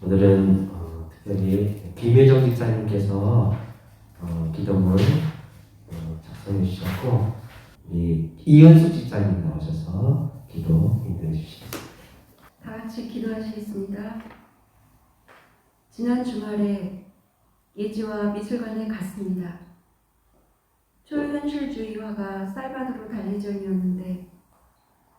오늘은 특별히 김혜정 집사님께서 기도문 작성해 주셨고 이현숙 집사님 나오셔서 기도 인도해 주시겠습니다. 다 같이 기도하시겠습니다. 지난 주말에 예지와 미술관에 갔습니다. 초현실주의화가 살바도르 달리전이었는데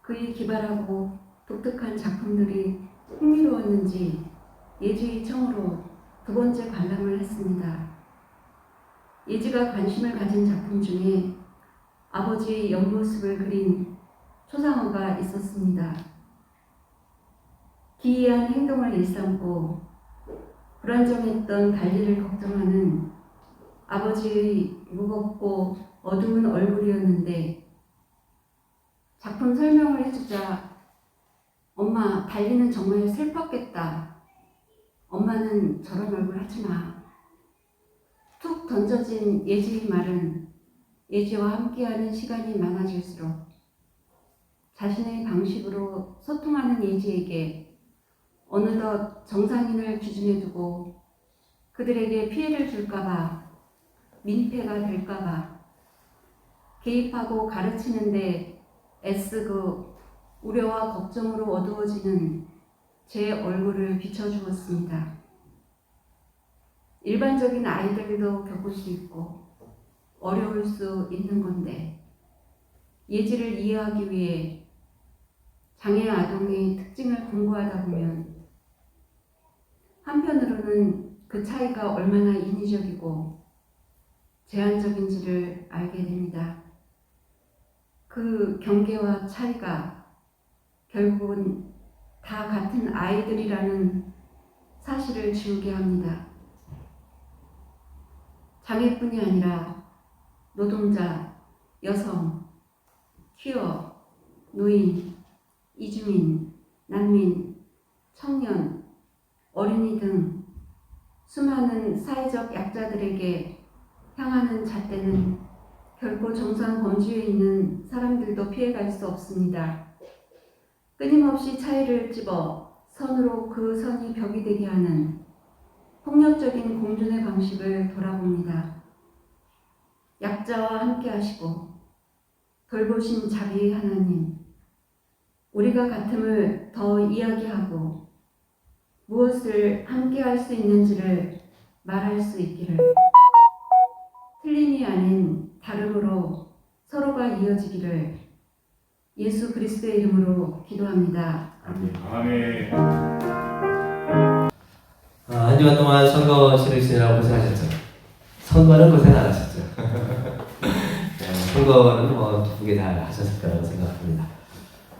그의 기발하고 독특한 작품들이 흥미로웠는지 예지의 청으로 두 번째 관람을 했습니다. 예지가 관심을 가진 작품 중에 아버지의 옆모습을 그린 초상화가 있었습니다. 기이한 행동을 일삼고 불안정했던 달리를 걱정하는 아버지의 무겁고 어두운 얼굴이었는데 작품 설명을 해주자 엄마, 달리는 정말 슬펐겠다. 엄마는 저런 얼굴 하지 마. 툭 던져진 예지의 말은 예지와 함께하는 시간이 많아질수록 자신의 방식으로 소통하는 예지에게 어느덧 정상인을 기준에 두고 그들에게 피해를 줄까봐, 민폐가 될까봐 개입하고 가르치는데 애쓰고 우려와 걱정으로 어두워지는 제 얼굴을 비춰주었습니다. 일반적인 아이들도 겪을 수 있고 어려울 수 있는 건데 예지를 이해하기 위해 장애 아동의 특징을 공부하다 보면 한편으로는 그 차이가 얼마나 인위적이고 제한적인지를 알게 됩니다. 그 경계와 차이가 결국은 다 같은 아이들이라는 사실을 지우게 합니다. 장애뿐이 아니라 노동자, 여성, 퀴어, 노인, 이주민, 난민, 청년, 어린이 등 수많은 사회적 약자들에게 향하는 잣대는 결코 정상 범주에 있는 사람들도 피해갈 수 없습니다. 끊임없이 차이를 찝어 선으로 그 선이 벽이 되게 하는 폭력적인 공존의 방식을 돌아봅니다. 약자와 함께 하시고 돌보신 자비의 하나님, 우리가 같음을 더 이야기하고 무엇을 함께 할 수 있는지를 말할 수 있기를, 틀림이 아닌 다름으로 서로가 이어지기를 예수 그리스도의 이름으로 기도합니다. 아멘. 한 주간 동안 선거 치르시느라고 고생하셨죠? 선거는 고생 안 하셨죠? 선거는 기쁘게 잘 하셨을 거라고 생각합니다.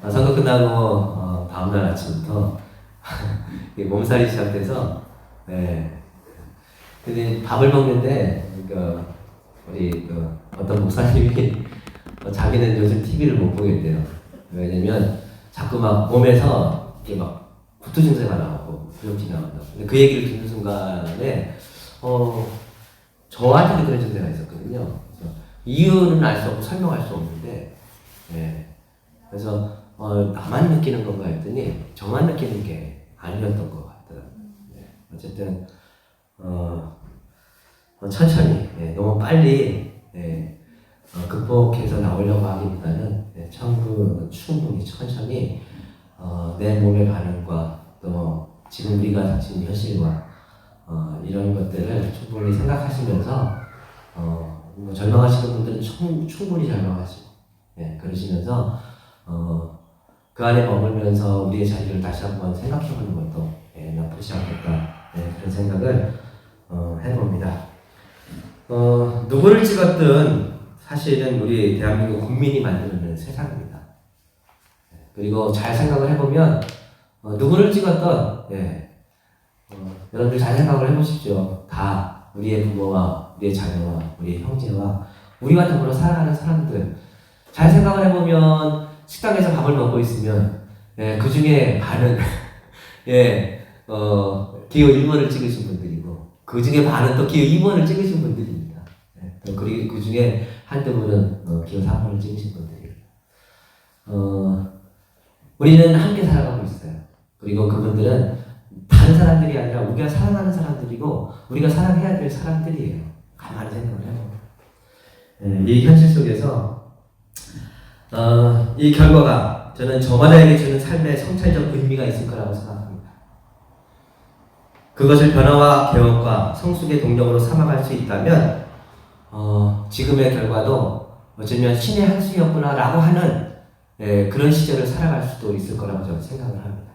선거 끝나고 다음날 아침부터 몸살이 시작돼서 근데 밥을 먹는데 우리 어떤 목사님이 자기는 요즘 TV를 못 보겠대요. 왜냐면 자꾸 막 몸에서 이렇게 막 구토 증세가 나오고 부종증이 나온다고. 근데 그 얘기를 듣는 순간에 저한테도 그런 증세가 있었거든요. 그래서 이유는 알 수 없고 설명할 수 없는데 그래서 나만 느끼는 건가 했더니 저만 느끼는 게 아니었던 것 같더라고요. 어쨌든 천천히 너무 빨리 극복해서 나오려고 하기보다는 충분히 천천히 내 몸의 반응과 또 지금 우리가 닥친 현실과 이런 것들을 충분히 생각하시면서 절망하시는 분들은 충분히 절망하시고 그러시면서 그 안에 머물면서 우리의 자리를 다시 한번 생각해보는 것도 나쁘지 않겠다 그런 생각을 해봅니다. 누구를 찍었든 사실은 우리 대한민국 국민이 만드는 세상입니다. 그리고 잘 생각을 해보면 누구를 찍었든 여러분들 잘 생각을 해보십시오. 다 우리의 부모와 우리의 자녀와 우리의 형제와 우리와 더불어 살아가는 사람들 잘 생각을 해보면 식당에서 밥을 먹고 있으면 그 중에 반은 기호 1번을 찍으신 분들이고 그 중에 반은 또 기호 2번을 찍으신 분들입니다. 그리고 그 중에 한두 분은 기호 3번을 찍으신 분들이에요. 우리는 함께 살아가고 있어요. 그리고 그분들은 다 다른 사람들이 아니라 우리가 사랑하는 사람들이고 우리가 사랑해야 될 사람들이에요. 가만히 생각을 해요. 이 현실 속에서 이 결과가 저는 저마다에게 주는 삶의 성찰적 의미가 있을 거라고 생각합니다. 그것을 변화와 개혁과 성숙의 동력으로 삼아갈 수 있다면 지금의 결과도 어쩌면 신의 한 수였구나라고 하는 그런 시절을 살아갈 수도 있을 거라고 저는 생각을 합니다.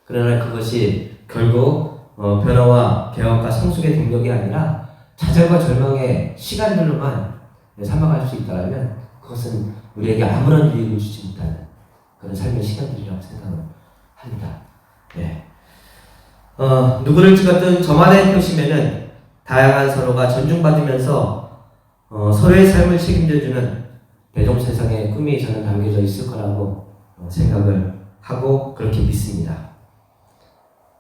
그러나 그것이 결국 변화와 개혁과 성숙의 동력이 아니라 좌절과 절망의 시간들로만 삼아갈 수 있다면 그것은 우리에게 아무런 유익을 주지 못하는 그런 삶의 시간들이라고 생각을 합니다. 누구를 찍었든 저만의 표심에는 다양한 서로가 존중받으면서 서로의 삶을 책임져주는 대동세상의 꿈이 저는 담겨져 있을 거라고 생각을 하고 그렇게 믿습니다.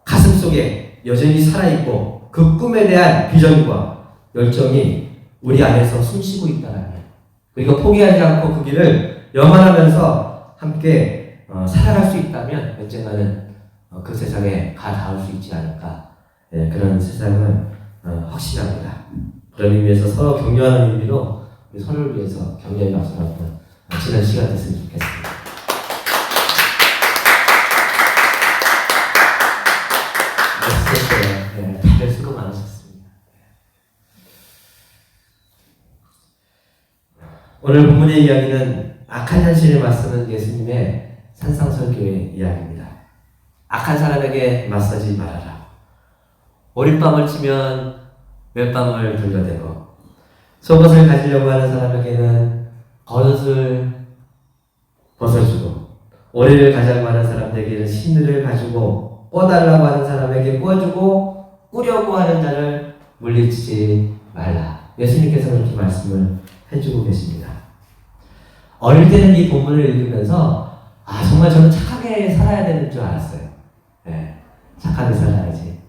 가슴 속에 여전히 살아있고 그 꿈에 대한 비전과 열정이 우리 안에서 숨쉬고 있다면 그리고 포기하지 않고 그 길을 염원하면서 함께 살아갈 수 있다면 언젠가는 그 세상에 가 닿을 수 있지 않을까 그런 세상을 확신합니다. 그런 의미에서 서로 격려하는 의미로 우리 서로를 위해서 격려의 박수를 한번 지난 시간 됐으면 좋겠습니다. 다들 수고 많으셨습니다. 오늘 본문의 이야기는 악한 현실에 맞서는 예수님의 산상설교의 이야기입니다. 악한 사람에게 맞서지 말아라. 오랫밤을 치면 멜밤을 돌려대고 속옷을 가지려고 하는 사람에게는 겉옷을 벗어주고 오리를 가자고 하는 사람에게는 시늘을 가지고 꿔달라고 하는 사람에게 꿔주고 꾸려고 하는 자를 물리치지 말라. 예수님께서 그렇게 말씀을 해주고 계십니다. 어릴 때는 이 본문을 읽으면서 정말 저는 착하게 살아야 되는 줄 알았어요. 착하게 살아야지.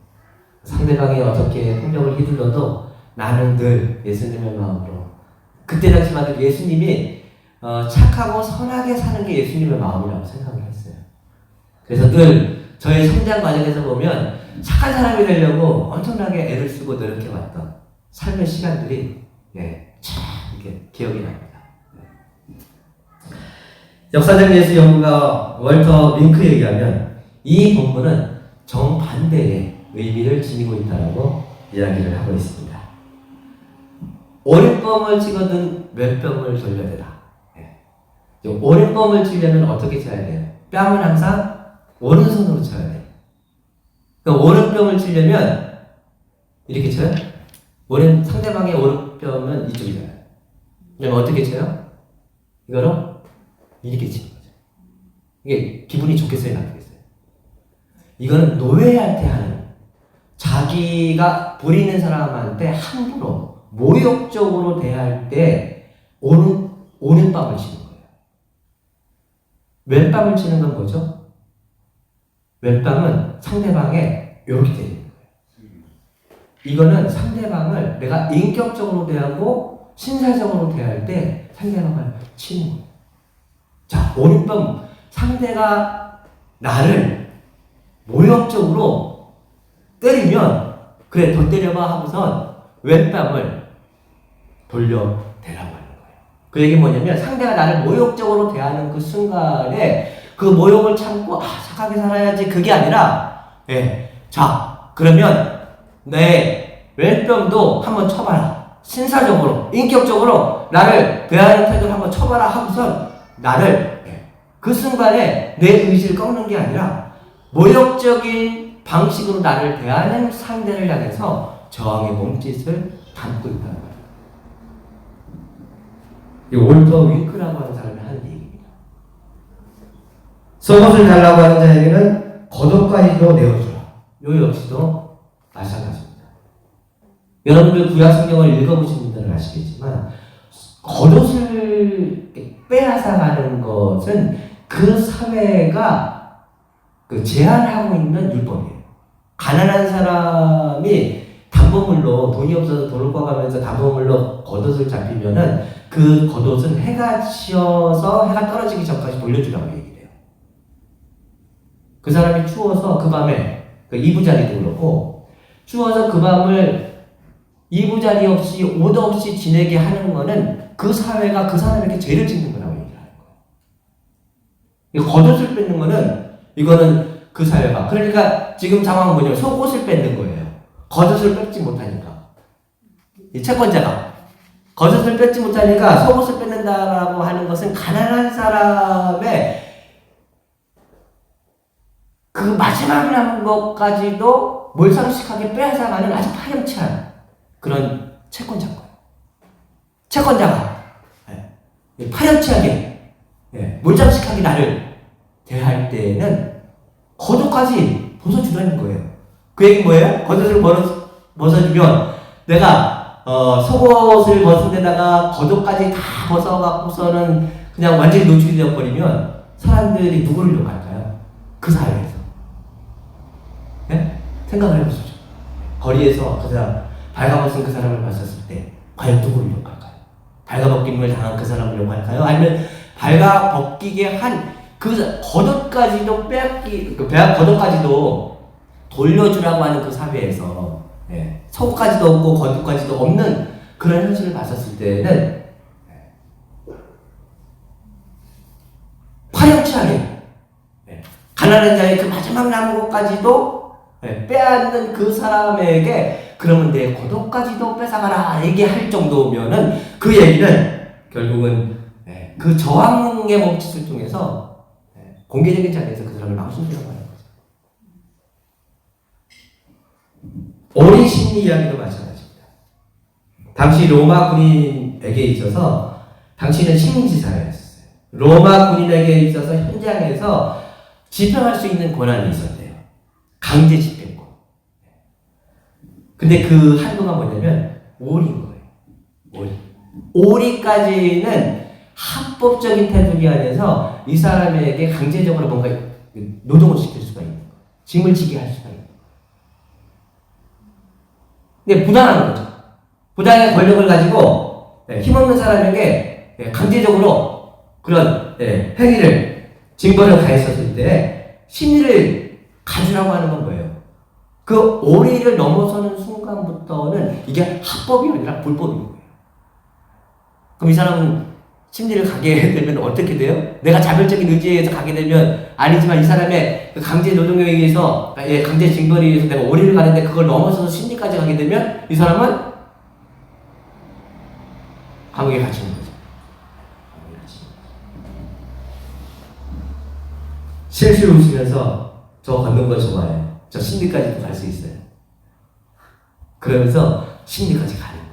상대방이 어떻게 폭력을 휘둘러도 나는 늘 예수님의 마음으로. 그때 당시만 해도 예수님이 착하고 선하게 사는 게 예수님의 마음이라고 생각을 했어요. 그래서 늘 저의 성장 과정에서 보면 착한 사람이 되려고 엄청나게 애를 쓰고 노력해왔던 삶의 시간들이 참 이렇게 기억이 납니다. 역사적 예수 연구가 월터 윙크에 의하면 이 본문은 정반대의 의미를 지니고 있다고 이야기를 하고 있습니다. 오랫밤을 치거든 몇 뺨을 돌려대라. 오랫밤을 치려면 어떻게 쳐야 돼요? 뺨은 항상 오른손으로 쳐야 돼요. 그러니까 오른뺨을 치려면 이렇게 쳐요? 상대방의 오른뺨은 이쪽이잖아요. 그러면 어떻게 쳐요? 이거로 이렇게 치는 거죠. 이게 기분이 좋겠어요, 나쁘겠어요? 이거는 노예한테 하는, 자기가 부리는 사람한테 함부로 모욕적으로 대할 때 오른밤을 치는 거예요. 왼밤을 치는 건 뭐죠? 왼밤은 상대방에 이렇게 때리는 거예요. 이거는 상대방을 내가 인격적으로 대하고 신사적으로 대할 때 상대방을 치는 거예요. 자, 오른밤 상대가 나를 모욕적으로 때리면 그래 더 때려봐 하고선 왼뺨을 돌려대라고 하는 거예요. 그 얘기 뭐냐면 상대가 나를 모욕적으로 대하는 그 순간에 그 모욕을 참고 착하게 살아야지 그게 아니라 자 그러면 내 왼뺨도 한번 쳐봐라. 신사적으로 인격적으로 나를 대하는 태도를 한번 쳐봐라 하고선 나를 그 순간에 내 의지를 꺾는 게 아니라 모욕적인 방식으로 나를 대하는 상대를 향해서 저항의 몸짓을 담고 있다는 거예요. 이 올터 윙크라고 하는 사람이 하는 얘기입니다. 속옷을 달라고 하는 자에게는 겉옷까지도 내어주라. 요 역시도 마찬가지입니다. 여러분들 구약 성경을 읽어보신 분들은 아시겠지만 겉옷을 빼앗아가는 것은 그 사회가 제한하고 있는 율법이에요. 가난한 사람이 담보물로 돈이 없어서 돈을 꿔가면서 담보물로 겉옷을 잡히면은 그 겉옷은 해가 지어서 해가 떨어지기 전까지 돌려주라고 얘기를 해요. 그 사람이 추워서 그 밤에 그 이부자리도 그렇고 주어서 그 밤을 이부자리 없이 옷 없이 지내게 하는 거는 그 사회가 그 사람에게 죄를 짓는 거라고 얘기를 하는 거예요. 겉옷을 뺏는 거는 이거는 그 사회가 그러니까 지금 상황은 뭐냐면 속옷을 뺏는 거예요. 겉옷을 뺏지 못하니까 이 채권자가 겉옷을 뺏지 못하니까 속옷을 뺏는다라고 하는 것은 가난한 사람의 그 마지막 남은 것까지도 몰상식하게 빼앗아가는 아주 파렴치한 그런 채권자가 파렴치하게 몰상식하게 나를 대할 때에는 겉옷까지 벗어주라는 거예요. 그 얘기 뭐예요? 겉옷을 벗어주면 내가 속옷을 벗은 데다가 겉옷까지 다 벗어갖고서는 그냥 완전히 노출이 되어버리면 사람들이 누구를 욕할까요? 그 사회에서. 네? 생각을 해보시죠. 거리에서 그 사람, 발가벗은 그 사람을 봤었을 때 과연 누구를 욕할까요? 발가벗김을 당한 그 사람을 욕할까요? 아니면 발가벗기게 한 그 겉옷까지도 겉옷까지도 돌려주라고 하는 그 사회에서 속까지도 없고 겉옷까지도 없는 그런 현실을 봤었을 때는 파렴치하게 가난한 자의 그 마지막 남은 것까지도 빼앗는 그 사람에게 그러면 내 겉옷까지도 뺏어가라 얘기할 정도면은 그 얘기는 결국은 그 저항의 몸짓을 통해서 공개적인 자리에서 그 사람을 망신주라고 하는 거죠. 오리 심리 이야기도 마찬가지입니다. 당시 로마 군인에게 있어서 당시는 식민지사회였어요. 로마 군인에게 있어서 현장에서 집행할 수 있는 권한이 있었대요. 강제 집행권. 근데 그 한도가 뭐냐면 5월인 거예요. 5월까지는 합법적인 테두리 안에서 이 사람에게 강제적으로 뭔가 노동을 시킬 수가 있는 거예요. 짐을 지게 할 수가 있는 거예요. 근데 부당한 거죠. 부당한 권력을 가지고 힘없는 사람에게 강제적으로 그런 행위를 징벌을 가했었을 때 심리를 가주라고 하는 건 뭐예요? 그 오리를 넘어서는 순간부터는 이게 합법이 아니라 불법인 거예요. 그럼 이 사람은 심리를 가게 되면 어떻게 돼요? 내가 자발적인 의지에 의해서 가게 되면 아니지만 이 사람의 그 강제 노동에 의해서 강제 징벌에 의해서 내가 오리를 가는데 그걸 넘어서서 심리까지 가게 되면 이 사람은 감옥에 갇히는 거죠. 실실 웃으면서 저 걷는 거 좋아해요. 저 심리까지도 갈 수 있어요. 그러면서 심리까지 가는 거예요.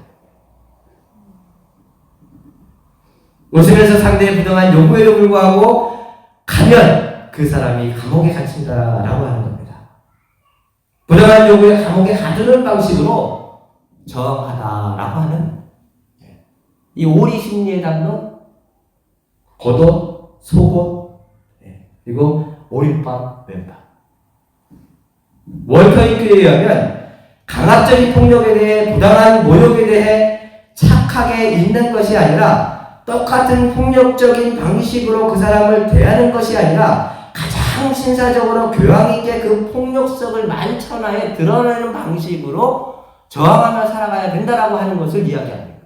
웃으면서 상대의 부당한 요구에도 불구하고 가면 그 사람이 감옥에 갇힌다라고 하는 겁니다. 부당한 요구에 감옥에 가두는 방식으로 저항하다라고 하는 이 오리 심리에 담는 겉옷, 속옷, 그리고 오른밤, 왼밤. 월터 잉크에 의하면 강압적인 폭력에 대해 부당한 모욕에 대해 착하게 있는 것이 아니라 똑같은 폭력적인 방식으로 그 사람을 대하는 것이 아니라 가장 신사적으로 교양 있게 그 폭력성을 만천하에 드러내는 방식으로 저항하며 살아가야 된다라고 하는 것을 이야기하는 거예요.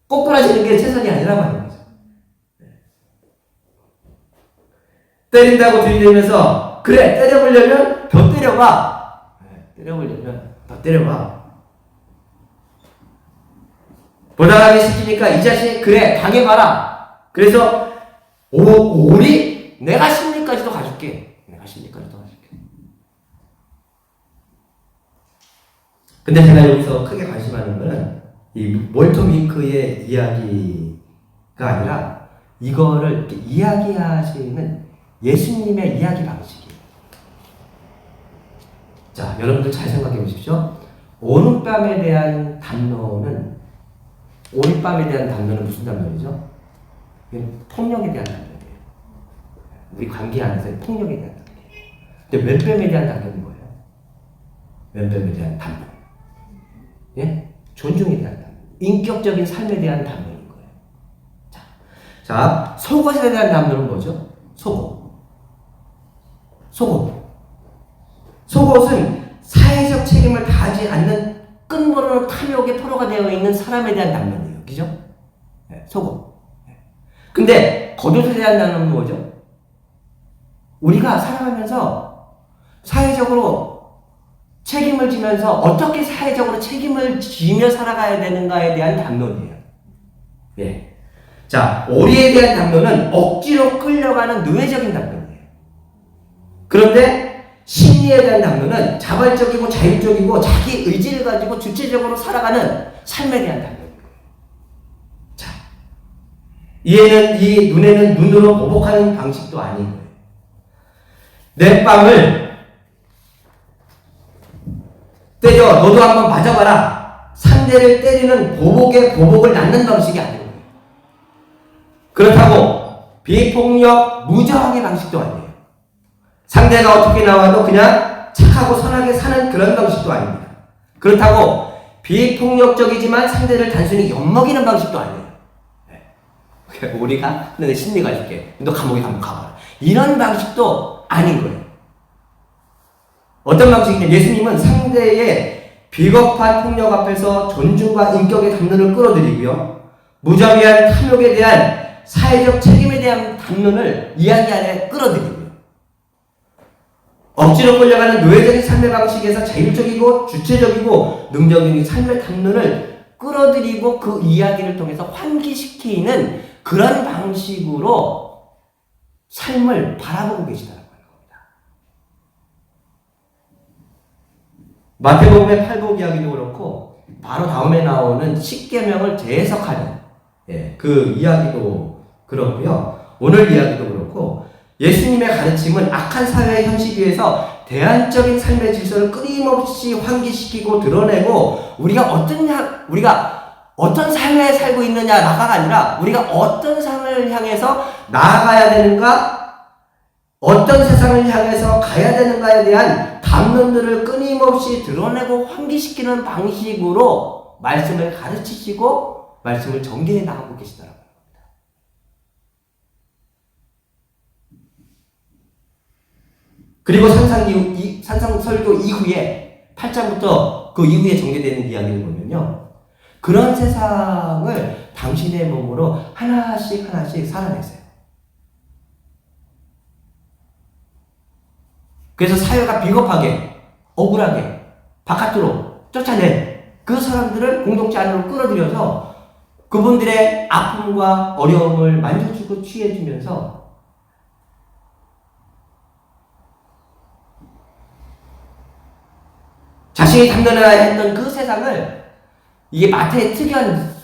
꼬꾸라지는 게 최선이 아니라고 하는 거죠. 때린다고 들이대면서 그래 때려보려면 더 때려봐. 때려보려면 더 때려봐. 부당하게 시키니까 이 자식 그래 당해봐라. 그래서 오리 내가 심리까지도 가줄게. 근데 제가 여기서 크게 관심하는 거는 이 몰터 윙크의 이야기가 아니라 이거를 이렇게 이야기하시는 예수님의 이야기 방식이에요. 자, 여러분들 잘 생각해 보십시오. 오룻밤에 대한 담론은 무슨 담론이죠? 폭력에 대한 담론이에요. 우리 관계 안에서의 폭력에 대한 담론이에요. 근데 왼뺨에 대한 담론은 뭐예요? 왼뺨에 대한 담론. 존중에 대한 담론. 인격적인 삶에 대한 담론인 거예요. 자, 속옷에 대한 담론은 뭐죠? 속옷은 사회적 책임을 다하지 않는 끈모르는 탐욕의 포로가 되어 있는 사람에 대한 담론이에요. 그죠? 네, 속옷. 근데 겉옷에 대한 담론은 뭐죠? 우리가 살아가면서 사회적으로 책임을 지면서 어떻게 사회적으로 책임을 지며 살아가야 되는가에 대한 담론이에요. 예. 자, 오리에 대한 담론은 억지로 끌려가는 노예적인 담론이에요. 그런데 심리에 대한 담론은 자발적이고 자율적이고 자기 의지를 가지고 주체적으로 살아가는 삶에 대한 담론이에요. 자, 이 눈에는 눈으로 보복하는 방식도 아닌 거예요. 내 빵을 때려 너도 한번 맞아봐라. 상대를 때리는 보복에 보복을 낳는 방식이 아닌 거예요. 그렇다고 비폭력 무저항의 방식도 아니에요. 상대가 어떻게 나와도 그냥 착하고 선하게 사는 그런 방식도 아닙니다. 그렇다고 비폭력적이지만 상대를 단순히 엿먹이는 방식도 아니에요. 우리가 너네 심리가 있게 너 감옥에 한번 가봐라. 이런 방식도 아닌 거예요. 어떤 방식이냐? 예수님은 상대의 비겁한 폭력 앞에서 존중과 인격의 담론을 끌어들이고요. 무자비한 탐욕에 대한 사회적 책임에 대한 담론을 이야기 안에 끌어들이고요. 억지로 끌려가는 노예적인 삶의 방식에서 자율적이고 주체적이고 능동적인 삶의 담론을 끌어들이고 그 이야기를 통해서 환기시키는 그런 방식으로 삶을 바라보고 계시다는 겁니다. 마태복음의 팔복 이야기도 그렇고 바로 다음에 나오는 십계명을 재해석하는 그 이야기도 그렇고요. 오늘 이야기도 그렇고 예수님의 가르침은 악한 사회의 현실 위에서 대안적인 삶의 질서를 끊임없이 환기시키고 드러내고 우리가 어떤 사회에 살고 있느냐가 아니라 우리가 어떤 삶을 향해서 나아가야 되는가, 어떤 세상을 향해서 가야 되는가에 대한 담론들을 끊임없이 드러내고 환기시키는 방식으로 말씀을 가르치시고 말씀을 전개해 나가고 계시더라고요. 그리고 산상설교 이후에 8장부터 그 이후에 전개되는 이야기를 보면요. 그런 세상을 당신의 몸으로 하나씩 살아내세요. 그래서 사회가 비겁하게, 억울하게, 바깥으로 쫓아낸 그 사람들을 공동체 안으로 끌어들여서 그분들의 아픔과 어려움을 만져주고 취해주면서 자신이 담론해야 했던 그 세상을 이게 마태의 특이한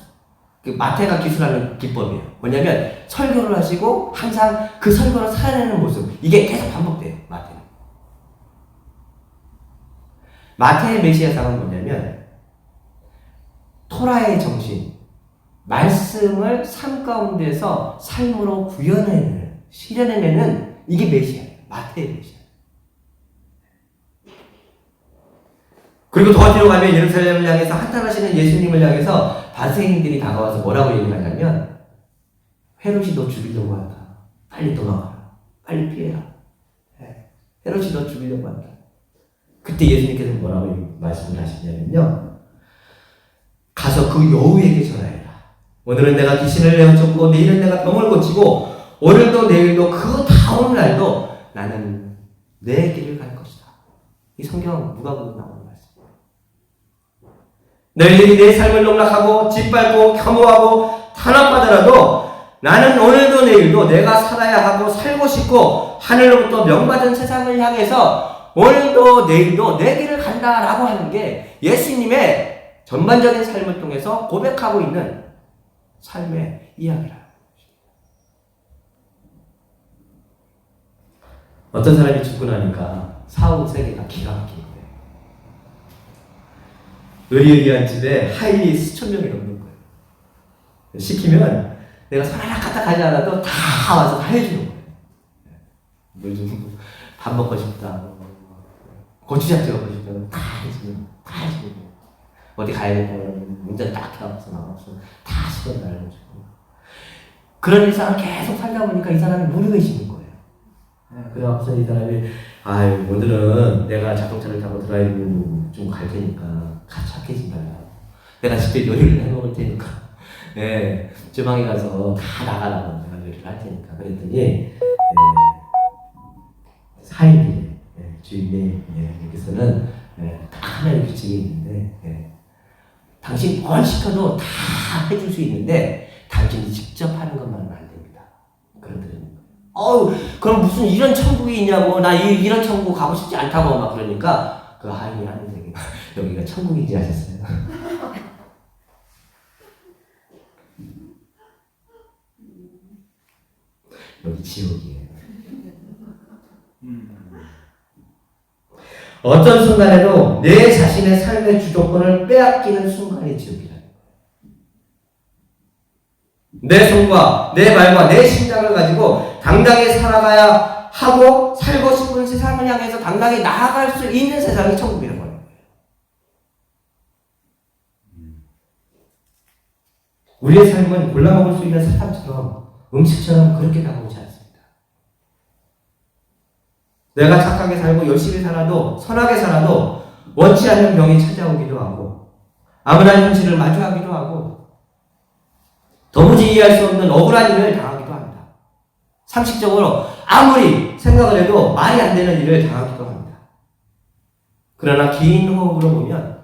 마태가 기술하는 기법이에요. 뭐냐면 설교를 하시고 항상 그 설교를 살아내는 모습 이게 계속 반복돼요. 마태의 메시아상은 뭐냐면 토라의 정신 말씀을 삶 가운데서 삶으로 구현해내는 실현해내는 이게 메시아예요. 마태의 메시아. 그리고 더 뒤로 가면 예루살렘을 향해서 한탄하시는 예수님을 향해서 바리새인들이 다가와서 뭐라고 얘기를 하냐면 헤롯이 너 죽이려고 한다. 빨리 도망가라. 빨리 피해라. 헤롯이 너 죽이려고 한다. 그때 예수님께서 뭐라고 말씀을 하시냐면요. 가서 그 여우에게 전하여라. 오늘은 내가 귀신을 내어쫓고 내일은 내가 병을 고치고 오늘도 내일도 그 다음 날도 나는 내 길을 갈 것이다. 이 성경 누가복음에 나오는 말씀. 너희들이 내 삶을 농락하고 짓밟고 혐오하고 탄압받으라도 나는 오늘도 내일도 내가 살아야 하고 살고 싶고 하늘로부터 명받은 세상을 향해서 오늘도 내일도 내 길을 간다라고 하는 게 예수님의 전반적인 삶을 통해서 고백하고 있는 삶의 이야기라. 어떤 사람이 죽고 나니까 사후 세계가 기가 막히는 거예요. 의리의리한 집에 하인이 수천 명이 넘는 거예요. 시키면 내가 손 하나 갖다 가지 않아도 다 와서 다 해주는 거예요. 물 좀 밥 먹고 싶다. 고추장 찍어 먹고 싶다. 다 해주는 거예요. 어디 가야 된다 그러면 문자 딱 켜서 나와서 다 시간 날려주고. 그런 일상을 계속 살다 보니까 이 사람이 무료해지는 거예요. 그래갖고서 이 사람이 아유 오늘은 내가 자동차를 타고 드라이브 좀 갈 테니까 같이 착해지 말라. 내가 직접 요리를 해먹을 테니까 주방에 가서 다 나가라고 내가 요리를 할 테니까. 그랬더니 4일 뒤에 주인이 여기서는 딱 하나의 규칙이 있는데 당신 뭘 시켜도 다 해줄 수 있는데 당신이 직접 하는 것만은 안 됩니다. 그러더니 그럼 무슨 이런 천국이 있냐고. 나 이런 천국 가고 싶지 않다고 막 그러니까 그 하인이 하는 얘기가 여기가 천국인지 아셨어요? 여기 지옥이에요. 어떤 순간에도 내 자신의 삶의 주도권을 빼앗기는 순간이 지옥이라는 거예요. 내 손과 내 말과 내 심장을 가지고 당당히 살아가야 하고 살고 싶은 세상을 향해서 당당히 나아갈 수 있는 세상이 천국이라는 거예요. 우리의 삶은 골라먹을 수 있는 사탕처럼 음식처럼 그렇게 다가오지 않습니다. 내가 착하게 살고 열심히 살아도 선하게 살아도 원치 않는 병이 찾아오기도 하고 암울한 현실을 마주하기도 하고 도무지 이해할 수 없는 억울한 일을 당하기도 합니다. 상식적으로 아무리 생각을 해도 말이 안 되는 일을 당하기도 합니다. 그러나 긴 호흡으로 보면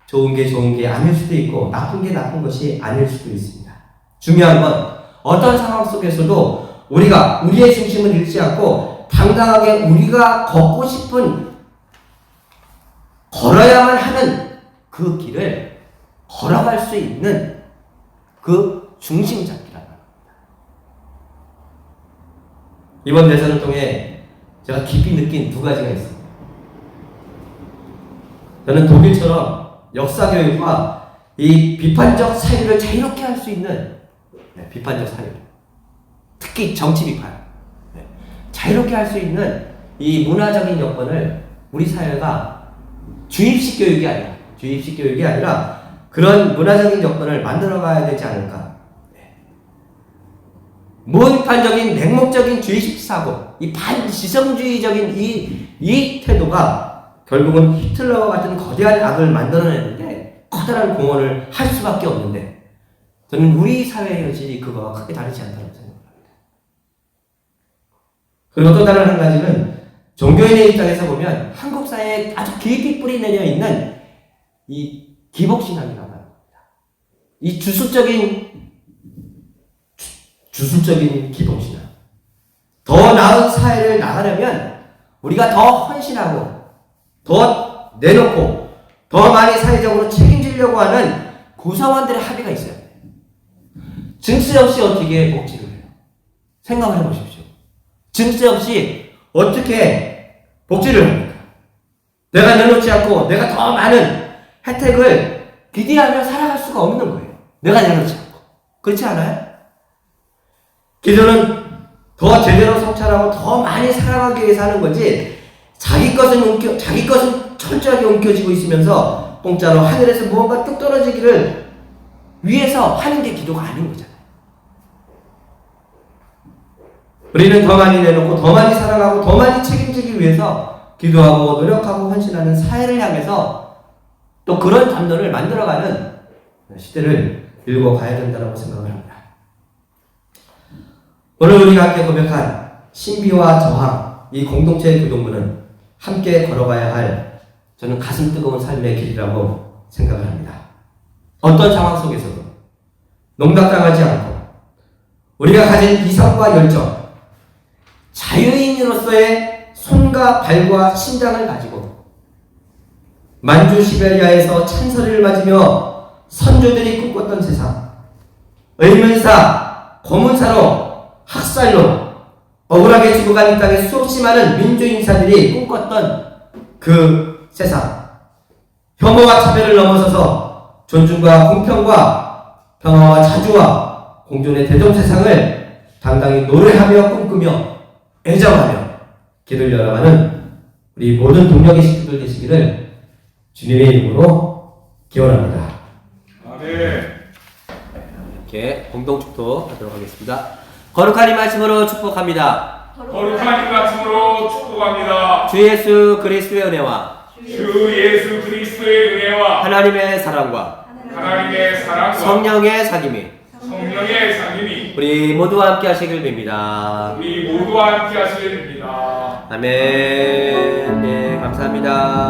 좋은 게 아닐 수도 있고 나쁜 게 나쁜 것이 아닐 수도 있습니다. 중요한 건 어떤 상황 속에서도 우리가 우리의 중심을 잃지 않고 당당하게 우리가 걷고 싶은 걸어야만 하는 그 길을 걸어갈 수 있는 그 중심 잡기라는 겁니다. 이번 대선을 통해 제가 깊이 느낀 두 가지가 있습니다. 저는 독일처럼 역사 교육과 이 비판적 사유를 자유롭게 할 수 있는 비판적 사유, 특히 정치 비판, 자유롭게 할 수 있는 이 문화적인 여건을 우리 사회가 주입식 교육이 아니라 그런 문화적인 여건을 만들어가야 되지 않을까. 무비판적인 맹목적인 주의식 사고, 이 반지성주의적인 이 태도가 결국은 히틀러와 같은 거대한 악을 만들어내는데 커다란 공헌을 할 수밖에 없는데 저는 우리 사회의 현실이 그거와 크게 다르지 않다고 생각합니다. 그리고 또 다른 한 가지는 종교인의 입장에서 보면 한국 사회에 아주 깊이 뿌리 내려 있는 이 기복신앙이라고 합니다. 이 주술적인 기복신앙. 더 나은 사회를 나가려면 우리가 더 헌신하고 더 내놓고 더 많이 사회적으로 책임지려고 하는 구성원들의 합의가 있어요. 증세 없이 어떻게 복지를 해요? 생각을 해보십시오. 증세 없이 어떻게 복지를 합니까? 내가 내놓지 않고 내가 더 많은 혜택을 기대하며 살아갈 수가 없는 거예요. 내가 내놓지 않고. 그렇지 않아요? 기도는 더 제대로 성찰하고 더 많이 살아가기 위해서 하는 거지 자기 것은 철저하게 움켜쥐고 있으면서 공짜로 하늘에서 무언가 뚝 떨어지기를 위해서 하는 게 기도가 아닌 거잖아요. 우리는 더 많이 내놓고 더 많이 살아가고 더 많이 책임지기 위해서 기도하고 노력하고 헌신하는 사회를 향해서 또 그런 담론을 만들어가는 시대를 읽어가야 된다고 생각을 합니다. 오늘 우리가 함께 고백한 신비와 저항, 이 공동체의 교동문은 함께 걸어가야 할 저는 가슴 뜨거운 삶의 길이라고 생각을 합니다. 어떤 상황 속에서도 농락당하지 않고 우리가 가진 이성과 열정, 자유인으로서의 손과 발과 심장을 가지고 만주 시베리아에서 찬소리를 맞으며 선조들이 꿈꿨던 세상, 의문사, 고문사로 학살로 억울하게 죽어간 이 땅에 수없이 많은 민주인사들이 꿈꿨던 그 세상, 혐오와 차별을 넘어서서 존중과 공평과 평화와 자주와 공존의 대동세상을 당당히 노래하며 꿈꾸며 애정하며 길을 열어가는 우리 모든 동력의 식구들 되시기를 주님의 이름으로 기원합니다. 아멘. 이렇게 공동축도 하도록 하겠습니다. 거룩한 이 말씀으로 축복합니다. 거룩한 이 같음으로 축복합니다. 주 예수 그리스도의 은혜와 주 예수 그리스도의 은혜와 하나님의 사랑과 하나님의 사랑과 성령의 사귐이 성령의 상임이 우리 모두와 함께 하시길 빕니다. 우리 모두와 함께 하시게 됩니다. 아멘. 네, 감사합니다.